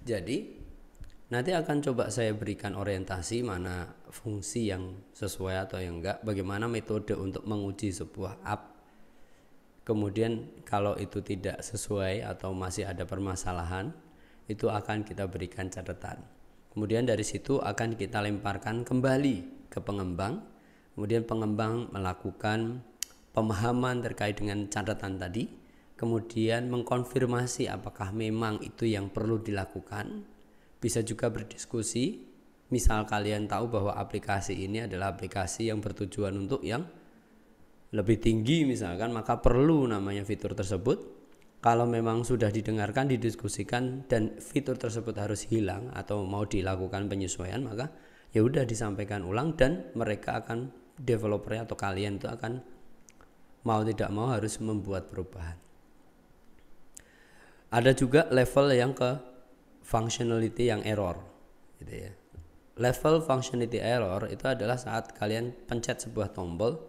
Jadi nanti akan coba saya berikan orientasi mana fungsi yang sesuai atau yang enggak, bagaimana metode untuk menguji sebuah app. Kemudian kalau itu tidak sesuai atau masih ada permasalahan, itu akan kita berikan catatan. Kemudian dari situ akan kita lemparkan kembali ke pengembang. Kemudian pengembang melakukan pemahaman terkait dengan catatan tadi. Kemudian mengkonfirmasi apakah memang itu yang perlu dilakukan. Bisa juga berdiskusi. Misal kalian tahu bahwa aplikasi ini adalah aplikasi yang bertujuan untuk yang lebih tinggi misalkan, maka perlu namanya fitur tersebut. Kalau memang sudah didengarkan, didiskusikan dan fitur tersebut harus hilang atau mau dilakukan penyesuaian, maka ya udah disampaikan ulang dan mereka akan, developernya atau kalian itu akan mau tidak mau harus membuat perubahan. Ada juga level yang ke functionality yang error gitu ya. Level functionality error itu adalah saat kalian pencet sebuah tombol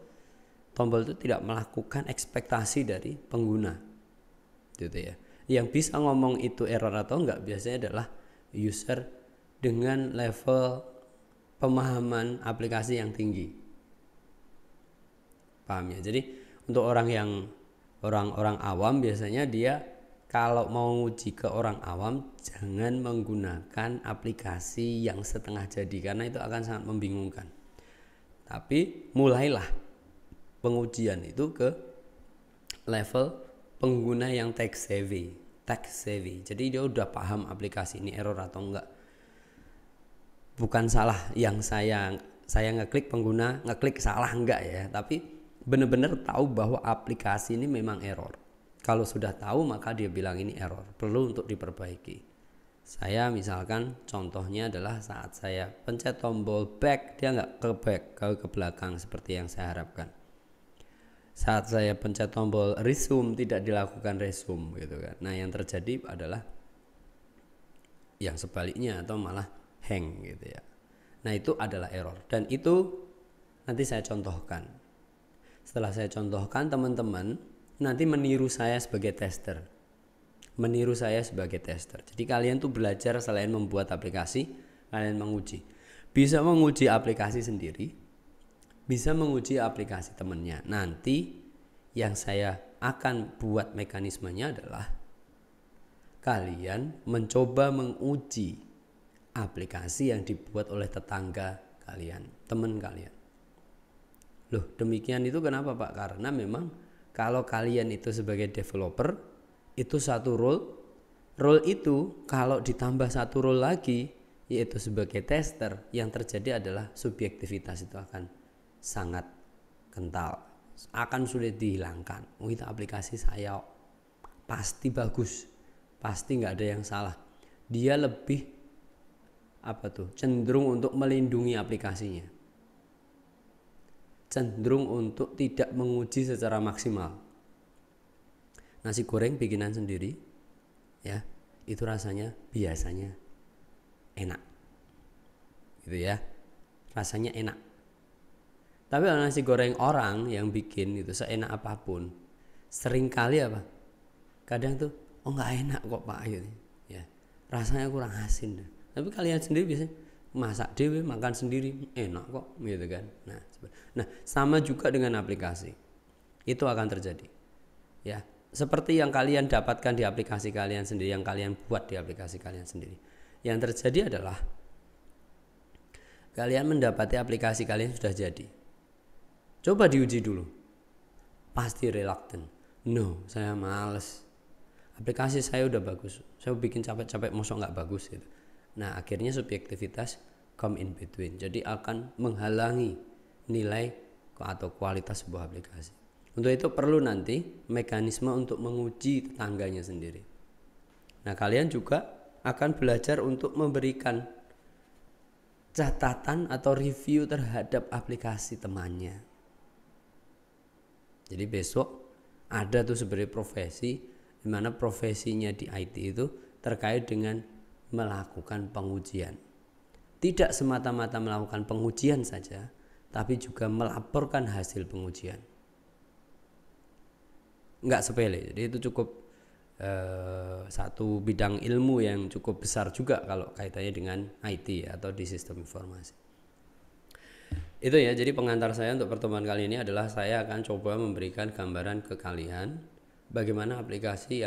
itu tidak melakukan ekspektasi dari pengguna gitu ya. Yang bisa ngomong itu error atau enggak biasanya adalah user dengan level pemahaman aplikasi yang tinggi. Paham ya? Jadi untuk orang awam biasanya dia kalau mau uji ke orang awam jangan menggunakan aplikasi yang setengah jadi karena itu akan sangat membingungkan. Tapi mulailah pengujian itu ke level pengguna yang tech savvy. Jadi dia udah paham aplikasi ini error atau enggak. Bukan salah yang saya ngeklik, pengguna ngeklik salah enggak ya, tapi benar-benar tahu bahwa aplikasi ini memang error. Kalau sudah tahu maka dia bilang ini error, perlu untuk diperbaiki. Saya misalkan contohnya adalah saat saya pencet tombol back, dia enggak ke back, ke belakang seperti yang saya harapkan. Saat saya pencet tombol resume tidak dilakukan resume gitu kan. Nah yang terjadi adalah yang sebaliknya atau malah hang gitu ya. Nah itu adalah error dan itu nanti saya contohkan. Setelah saya contohkan, teman-teman nanti meniru saya sebagai tester. Jadi kalian tuh belajar selain membuat aplikasi, kalian menguji. Bisa menguji aplikasi sendiri, bisa menguji aplikasi temannya. Nanti yang saya akan buat mekanismenya adalah kalian mencoba menguji aplikasi yang dibuat oleh tetangga kalian, teman kalian. Loh, demikian itu kenapa Pak? Karena memang kalau kalian itu sebagai developer itu satu role itu kalau ditambah satu role lagi yaitu sebagai tester, yang terjadi adalah subjektivitas itu akan sangat kental, akan sulit dihilangkan. Itu aplikasi saya pasti bagus, pasti nggak ada yang salah. Dia lebih cenderung untuk melindungi aplikasinya, cenderung untuk tidak menguji secara maksimal. Nasi goreng bikinan sendiri ya, itu rasanya biasanya enak gitu ya, rasanya enak. Tapi kalau nasi goreng orang yang bikin itu seenak apapun, seringkali kadang tuh nggak enak kok Pak gitu ya, rasanya kurang asin. Tapi kalian sendiri biasanya masak dewe, makan sendiri, enak kok gitu kan. Nah sama juga dengan aplikasi, itu akan terjadi ya, seperti yang kalian dapatkan di aplikasi kalian sendiri, yang kalian buat di aplikasi kalian sendiri. Yang terjadi adalah kalian mendapati aplikasi kalian sudah jadi, coba diuji dulu, pasti reluctant. No, saya males, aplikasi saya udah bagus, saya bikin capek-capek mosok nggak bagus gitu. Nah akhirnya subjektivitas come in between, jadi akan menghalangi nilai atau kualitas sebuah aplikasi. Untuk itu perlu nanti mekanisme untuk menguji tetangganya sendiri. Nah kalian juga akan belajar untuk memberikan catatan atau review terhadap aplikasi temannya. Jadi besok ada tuh sebenarnya profesi, dimana profesinya di IT itu terkait dengan melakukan pengujian. Tidak semata-mata melakukan pengujian saja, tapi juga melaporkan hasil pengujian. Enggak sepele, jadi itu cukup satu bidang ilmu yang cukup besar juga kalau kaitannya dengan IT atau di sistem informasi. Itu ya, jadi pengantar saya untuk pertemuan kali ini adalah saya akan coba memberikan gambaran ke kalian bagaimana aplikasi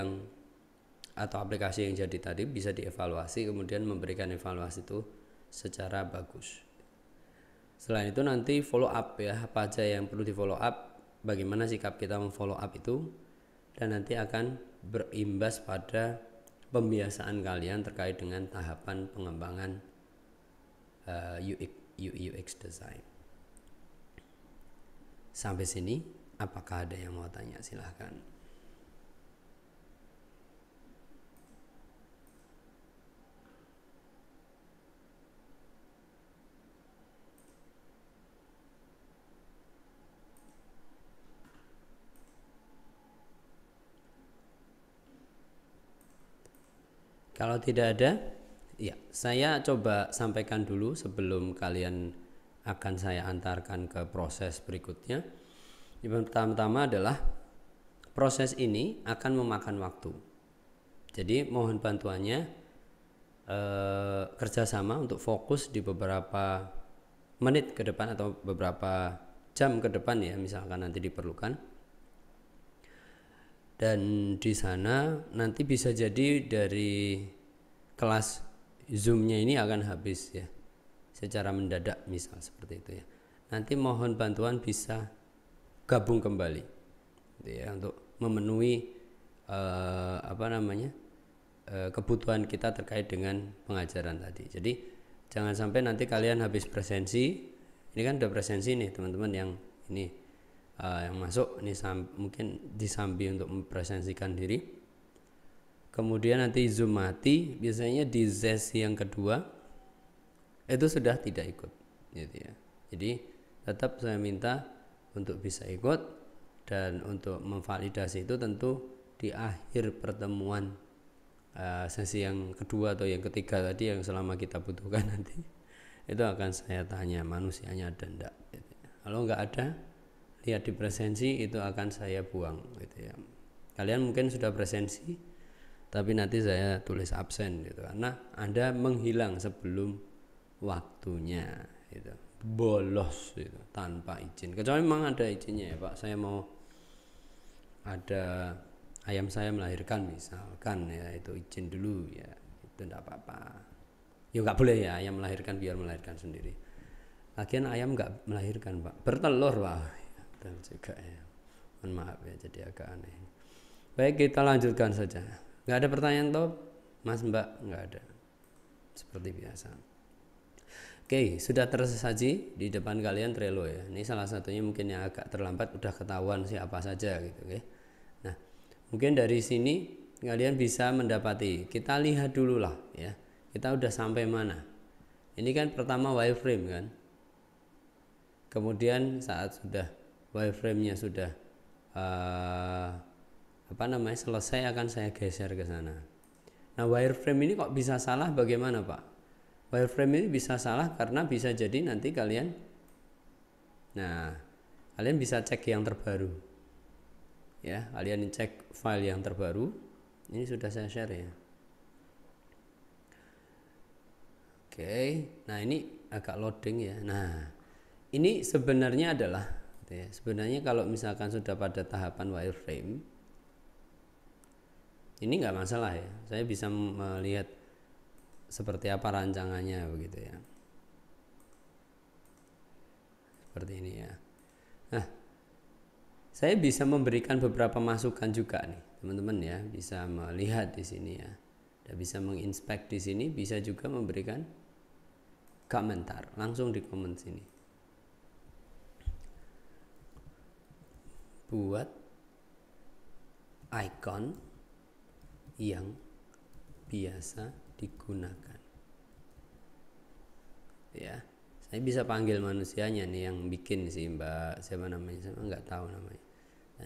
atau aplikasi yang jadi tadi bisa dievaluasi, kemudian memberikan evaluasi itu secara bagus. Selain itu nanti follow up ya, apa aja yang perlu di follow up, bagaimana sikap kita memfollow up itu, dan nanti akan berimbas pada pembiasaan kalian terkait dengan tahapan pengembangan UX design. Sampai sini, apakah ada yang mau tanya? Silahkan. Kalau tidak ada, ya saya coba sampaikan dulu sebelum kalian akan saya antarkan ke proses berikutnya. Yang pertama adalah proses ini akan memakan waktu. Jadi mohon bantuannya kerjasama untuk fokus di beberapa menit ke depan atau beberapa jam ke depan ya, misalkan nanti diperlukan. Dan di sana nanti bisa jadi dari kelas Zoom-nya ini akan habis ya, secara mendadak misal seperti itu ya. Nanti mohon bantuan bisa gabung kembali gitu ya, untuk memenuhi kebutuhan kita terkait dengan pengajaran tadi. Jadi jangan sampai nanti kalian habis presensi, ini kan udah presensi nih teman-teman yang ini yang masuk ini mungkin disambi untuk mempresensikan diri, kemudian nanti Zoom mati, biasanya di sesi yang kedua itu sudah tidak ikut gitu ya. Jadi tetap saya minta untuk bisa ikut, dan untuk memvalidasi itu tentu di akhir pertemuan sesi yang kedua atau yang ketiga tadi yang selama kita butuhkan nanti itu akan saya tanya manusianya ada enggak gitu ya. Kalau enggak ada, lihat di presensi itu akan saya buang gitu ya. Kalian mungkin sudah presensi tapi nanti saya tulis absen gitu karena Anda menghilang sebelum waktunya gitu, bolos gitu tanpa izin, kecuali memang ada izinnya ya Pak, saya mau ada ayam saya melahirkan misalkan ya, itu izin dulu ya, itu enggak apa-apa ya. Nggak boleh ya ayam melahirkan, biar melahirkan sendiri. Lagian ayam nggak melahirkan Pak, bertelur Pak dan juga ya. Mohon maaf ya, jadi agak aneh. Baik, kita lanjutkan saja. Nggak ada pertanyaan toh Mas Mbak? Nggak ada, seperti biasa. Oke, sudah tersaji di depan kalian Trello ya. Ini salah satunya mungkin yang agak terlambat, udah ketahuan siapa saja gitu ya. Nah, mungkin dari sini kalian bisa mendapati, kita lihat dulu lah ya, kita udah sampai mana. Ini kan pertama wireframe kan, kemudian saat sudah wireframe-nya sudah selesai, akan saya geser ke sana. Nah, wireframe ini kok bisa salah, bagaimana Pak? Wireframe ini bisa salah karena bisa jadi nanti kalian bisa cek yang terbaru ya, kalian cek file yang terbaru. Ini sudah saya share ya. Oke, nah ini agak loading ya. Nah, ini sebenarnya adalah sebenarnya kalau misalkan sudah pada tahapan wireframe ini nggak masalah ya, saya bisa melihat seperti apa rancangannya begitu ya, seperti ini ya. Nah, saya bisa memberikan beberapa masukan juga nih teman-teman ya, bisa melihat di sini ya, dan bisa menginspek di sini, bisa juga memberikan komentar langsung di komen sini. Buat icon yang biasa digunakan ya. Saya bisa panggil manusianya nih yang bikin sih, Mbak siapa namanya, saya nggak tahu namanya,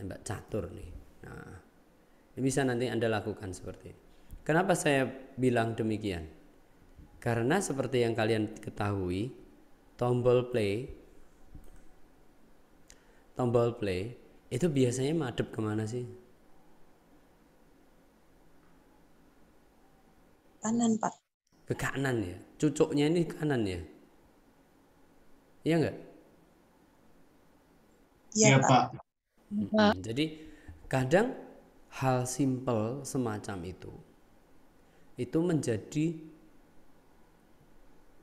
Mbak Catur nih. Nah, ini bisa nanti Anda lakukan seperti ini. Kenapa saya bilang demikian? Karena seperti yang kalian ketahui, tombol play itu biasanya madep kemana sih? kanan, Pak. Ke kanan ya. Cucuknya ini kanan ya. Iya enggak? Iya, Iya, Pak. Pak. Jadi kadang hal simpel semacam itu menjadi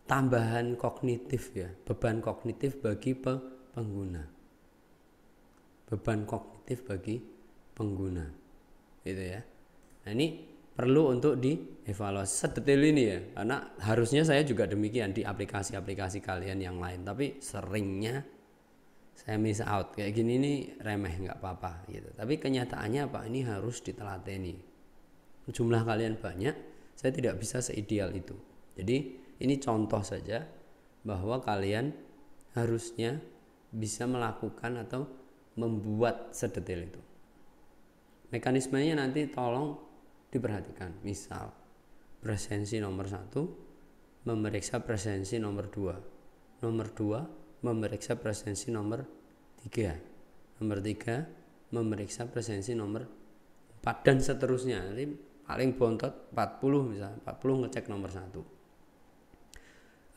tambahan kognitif ya, beban kognitif bagi pengguna. Beban kognitif bagi pengguna. Gitu ya. Nah, ini perlu untuk dievaluasi sedetail ini ya, karena harusnya saya juga demikian di aplikasi-aplikasi kalian yang lain, tapi seringnya saya miss out kayak gini nih, remeh nggak apa-apa gitu, tapi kenyataannya apa, ini harus ditelateni. Jumlah kalian banyak, saya tidak bisa seideal itu. Jadi ini contoh saja bahwa kalian harusnya bisa melakukan atau membuat sedetail itu. Mekanismenya nanti tolong diperhatikan. Misal presensi nomor 1 memeriksa presensi nomor 2, nomor 2 memeriksa presensi nomor 3, nomor 3 memeriksa presensi nomor 4, dan seterusnya. Nanti paling bontot 40 misalnya, 40 ngecek nomor 1.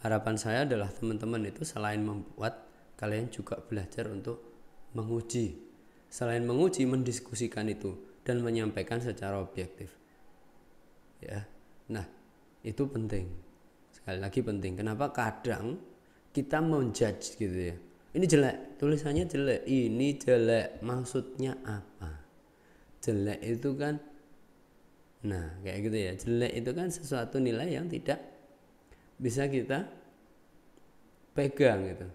Harapan saya adalah teman-teman itu selain membuat, kalian juga belajar untuk menguji. Selain menguji, mendiskusikan itu dan menyampaikan secara objektif. Ya. Nah, itu penting. Sekali lagi penting. Kenapa kadang kita menjudge gitu ya. Ini jelek, tulisannya jelek, ini jelek. Maksudnya apa? Jelek itu kan, nah kayak gitu ya. Jelek itu kan sesuatu nilai yang tidak bisa kita pegang gitu.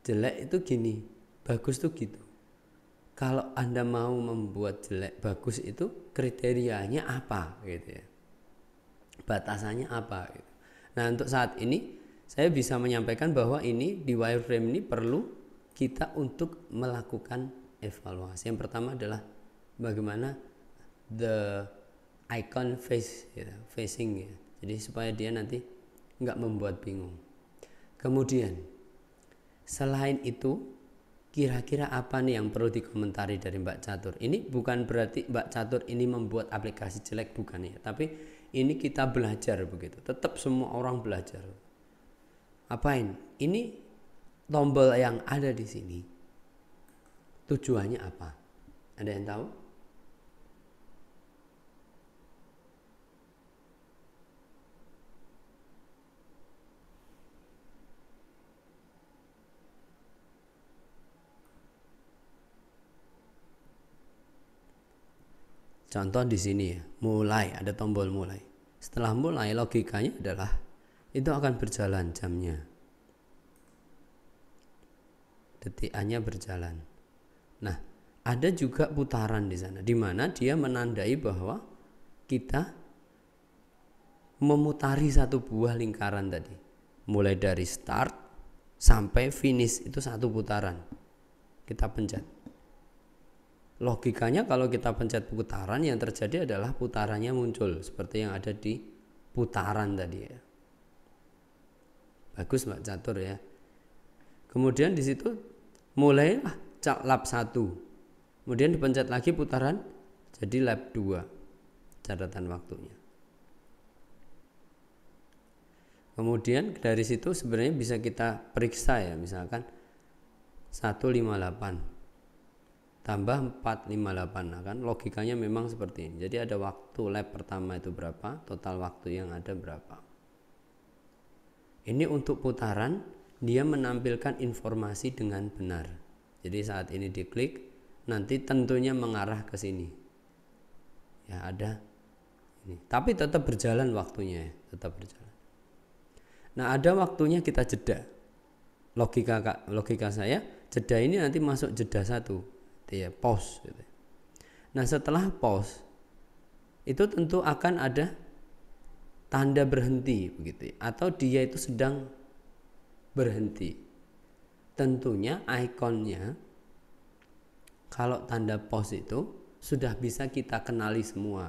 Jelek itu gini, bagus tuh gitu. Kalau Anda mau membuat jelek bagus itu kriterianya apa gitu ya, batasannya apa gitu. Nah, untuk saat ini saya bisa menyampaikan bahwa ini di wireframe ini perlu kita untuk melakukan evaluasi. Yang pertama adalah bagaimana the icon face ya, facing ya. Jadi supaya dia nanti nggak membuat bingung. Kemudian selain itu, kira-kira apa nih yang perlu dikomentari dari Mbak Catur? Ini bukan berarti Mbak Catur ini membuat aplikasi jelek, bukan ya. Tapi ini kita belajar begitu. Tetap semua orang belajar. Apain? Ini tombol yang ada di sini, tujuannya apa? Ada yang tahu? Contoh di sini ya, mulai, ada tombol mulai. Setelah mulai, logikanya adalah itu akan berjalan jamnya, detikannya berjalan. Nah, ada juga putaran di sana, di mana dia menandai bahwa kita memutari satu buah lingkaran tadi, mulai dari start sampai finish itu satu putaran. Kita pencet. Logikanya kalau kita pencet putaran, yang terjadi adalah putarannya muncul seperti yang ada di putaran tadi ya. Bagus Mbak Catur ya. Kemudian di situ mulailah lap 1. Kemudian dipencet lagi putaran jadi lap 2. Catatan waktunya. Kemudian dari situ sebenarnya bisa kita periksa ya, misalkan 158 tambah 458, nah kan logikanya memang seperti ini. Jadi ada waktu lap pertama itu berapa, total waktu yang ada berapa. Ini untuk putaran dia menampilkan informasi dengan benar. Jadi saat ini diklik, nanti tentunya mengarah ke sini. Ya ada ini. Tapi tetap berjalan waktunya ya, tetap berjalan. Nah, ada waktunya kita jeda. Logika saya, jeda ini nanti masuk jeda 1. Ya, pause gitu. Nah, setelah pause itu tentu akan ada tanda berhenti begitu, atau dia itu sedang berhenti. Tentunya ikonnya kalau tanda pause itu sudah bisa kita kenali semua,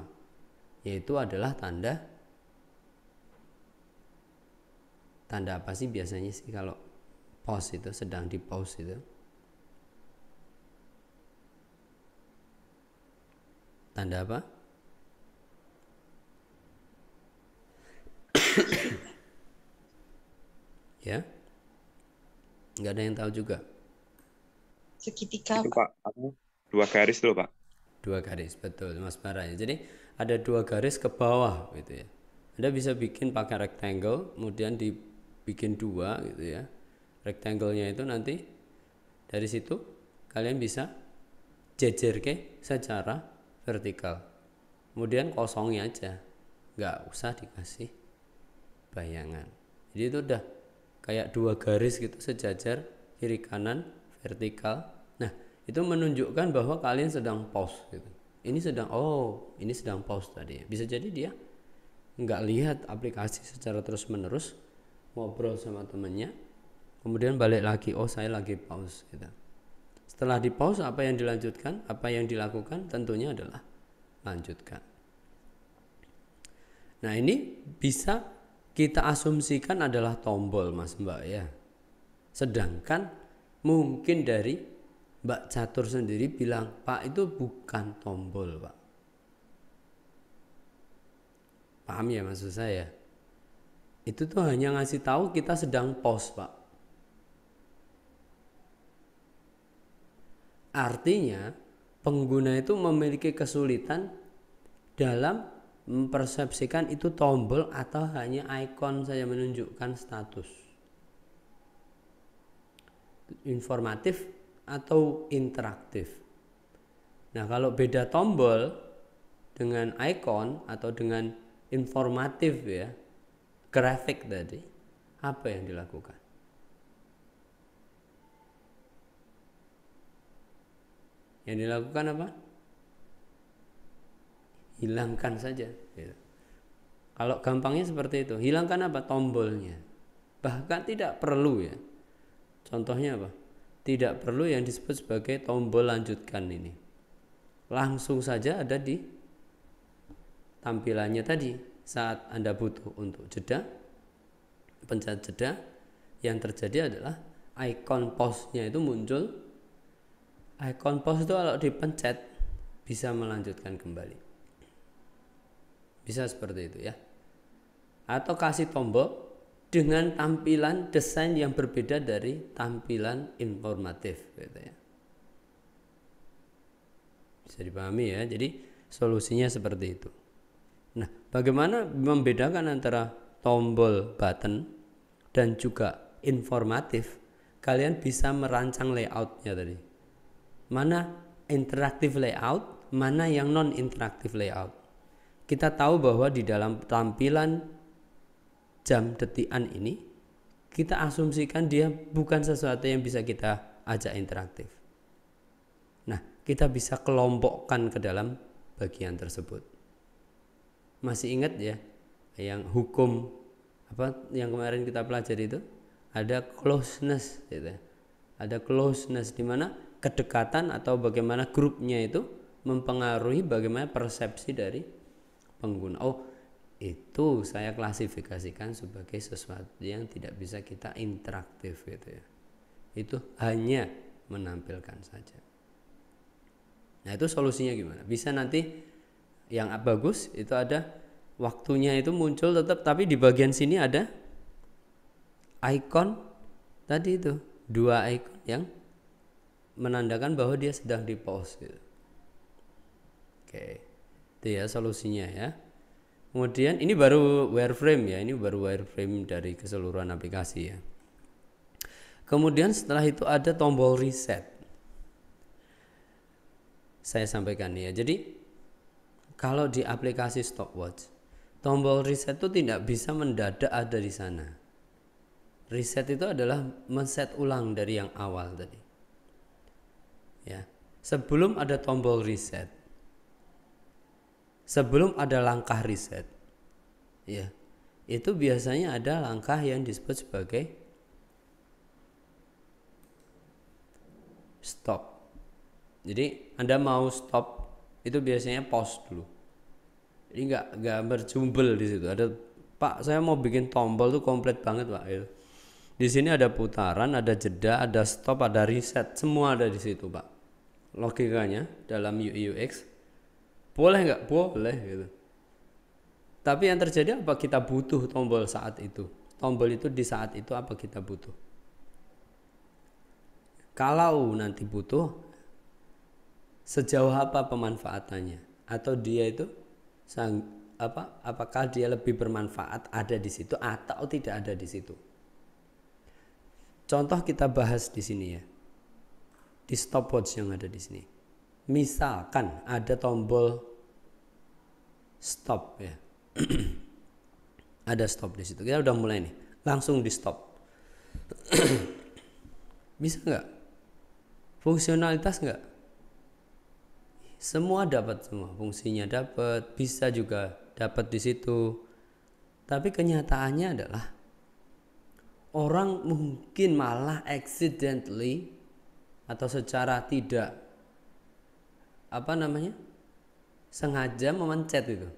yaitu adalah tanda apa sih biasanya sih kalau pause itu, sedang di pause itu? Tanda apa? Ya, nggak ada yang tahu juga. Segitiga, Itu Pak. Pak, 2 garis loh Pak. 2 garis, betul Mas Bara. Jadi ada 2 garis ke bawah gitu ya. Anda bisa bikin pakai rectangle, kemudian dibikin 2 gitu ya. Rectangle-nya itu nanti dari situ kalian bisa jejer ke secara vertikal. Kemudian kosongnya aja, nggak usah dikasih bayangan. Jadi itu udah kayak 2 garis gitu sejajar kiri kanan vertikal. Nah itu menunjukkan bahwa kalian sedang pause gitu. Ini sedang pause tadi. Bisa jadi dia nggak lihat aplikasi secara terus menerus, ngobrol sama temennya, kemudian balik lagi, oh saya lagi pause gitu. Setelah di pause, apa yang dilanjutkan, apa yang dilakukan tentunya adalah lanjutkan. Nah ini bisa kita asumsikan adalah tombol Mas Mbak ya. Sedangkan mungkin dari Mbak Catur sendiri bilang, Pak itu bukan tombol Pak. Paham ya maksud saya? Itu tuh hanya ngasih tahu kita sedang pause Pak. Artinya pengguna itu memiliki kesulitan dalam mempersepsikan itu tombol atau hanya ikon saja menunjukkan status. Informatif atau interaktif. Nah, kalau beda tombol dengan ikon atau dengan informatif ya, grafik tadi, apa yang dilakukan? Yang dilakukan apa? Hilangkan saja gitu. Kalau gampangnya seperti itu, hilangkan apa? Tombolnya. Bahkan tidak perlu ya. Contohnya apa? Tidak perlu yang disebut sebagai tombol lanjutkan ini. Langsung saja ada di tampilannya tadi. Saat Anda butuh untuk jeda, pencet jeda, yang terjadi adalah ikon pause-nya itu muncul. Ikon pause itu kalau dipencet bisa melanjutkan kembali. Bisa seperti itu ya. Atau kasih tombol dengan tampilan desain yang berbeda dari tampilan informatif gitu ya. Bisa dipahami ya. Jadi solusinya seperti itu. Nah, bagaimana membedakan antara tombol button dan juga informatif? Kalian bisa merancang layoutnya tadi. Mana interaktif layout, mana yang non interaktif layout. Kita tahu bahwa di dalam tampilan jam detikan ini kita asumsikan dia bukan sesuatu yang bisa kita ajak interaktif. Nah, kita bisa kelompokkan ke dalam bagian tersebut. Masih ingat ya yang hukum apa yang kemarin kita pelajari itu? Ada closeness gitu. Ada closeness di mana kedekatan atau bagaimana grupnya itu mempengaruhi bagaimana persepsi dari pengguna. Oh, itu saya klasifikasikan sebagai sesuatu yang tidak bisa kita interaktif gitu ya. Itu hanya menampilkan saja. Nah, itu solusinya gimana? Bisa nanti yang bagus itu ada waktunya itu muncul tetap, tapi di bagian sini ada icon tadi itu, 2 icon yang menandakan bahwa dia sedang di pause gitu. Oke. Itu ya solusinya ya. Kemudian ini baru wireframe ya, ini baru wireframe dari keseluruhan aplikasi ya. Kemudian setelah itu ada tombol reset. Saya sampaikan ya. Jadi kalau di aplikasi stopwatch, tombol reset itu tidak bisa mendadak ada di sana. Reset itu adalah men-set ulang dari yang awal tadi. Ya. Sebelum ada tombol reset, sebelum ada langkah reset, ya, itu biasanya ada langkah yang disebut sebagai stop. Jadi Anda mau stop itu biasanya pause dulu. Jadi nggak berjumbel di situ. Ada Pak, saya mau bikin tombol tuh komplit banget Pak. Gitu. Di sini ada putaran, ada jeda, ada stop, ada reset, semua ada di situ Pak. Logikanya dalam UI UX boleh nggak? Boleh gitu. Tapi yang terjadi apa? Kita butuh tombol saat itu. Tombol itu di saat itu apa kita butuh. Kalau nanti butuh, sejauh apa pemanfaatannya? Atau dia itu apakah dia lebih bermanfaat ada di situ atau tidak ada di situ? Contoh kita bahas di sini ya. Di stopwatch yang ada di sini. Misalkan ada tombol stop ya. Ada stop di situ. Kita udah mulai nih. Langsung di stop. Bisa nggak? Fungsionalitas nggak? Semua dapat semua. Fungsinya dapat, bisa juga dapat di situ. Tapi kenyataannya adalah orang mungkin malah accidentally atau secara tidak sengaja memencet itu.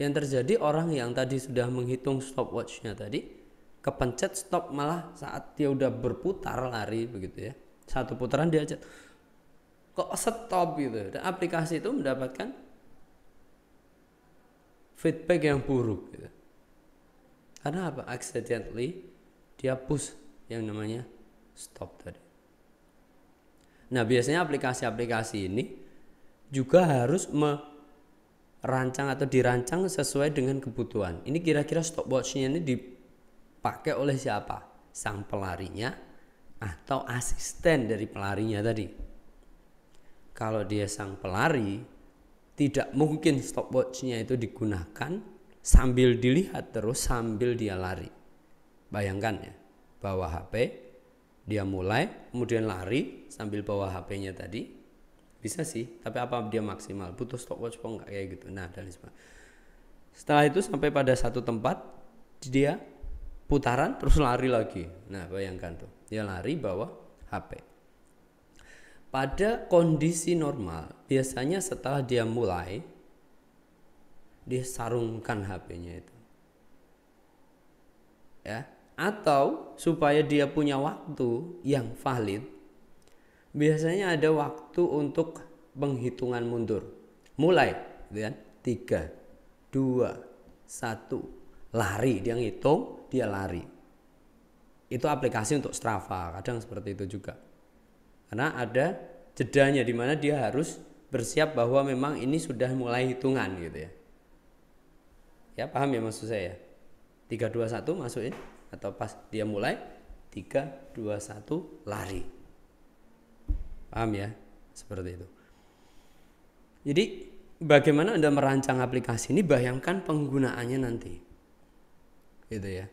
Yang terjadi orang yang tadi sudah menghitung stopwatchnya tadi kepencet stop malah saat dia udah berputar lari begitu ya. Satu putaran dia kok stop gitu. Dan aplikasi itu mendapatkan feedback yang buruk gitu. Karena apa? Accidentally dia push yang namanya stop tadi. Nah, biasanya aplikasi-aplikasi ini juga harus merancang atau dirancang sesuai dengan kebutuhan. Ini kira-kira stopwatchnya ini dipakai oleh siapa? Sang pelarinya atau asisten dari pelarinya tadi. Kalau dia sang pelari, tidak mungkin stopwatchnya itu digunakan sambil dilihat terus sambil dia lari. Bayangkan ya, bawa HP, dia mulai, kemudian lari sambil bawa HP-nya tadi. Bisa sih, tapi apa dia maksimal? Butuh stopwatch kok enggak kayak gitu. Nah, dan setelah itu sampai pada satu tempat, dia putaran terus lari lagi. Nah, bayangkan tuh, dia lari bawa HP. Pada kondisi normal, biasanya setelah dia mulai, dia sarungkan HP-nya itu. Ya, atau supaya dia punya waktu yang valid, biasanya ada waktu untuk penghitungan mundur. Mulai, gitu kan? 3, 2, 1, lari. Dia ngitung, dia lari. Itu aplikasi untuk Strava, kadang seperti itu juga. Karena ada jedanya di mana dia harus bersiap bahwa memang ini sudah mulai hitungan gitu ya. Ya, paham ya maksud saya? 3, 2, 1 masukin atau pas dia mulai 3, 2, 1 lari. Paham ya? Seperti itu. Jadi bagaimana Anda merancang aplikasi ini, bayangkan penggunaannya nanti. Gitu ya.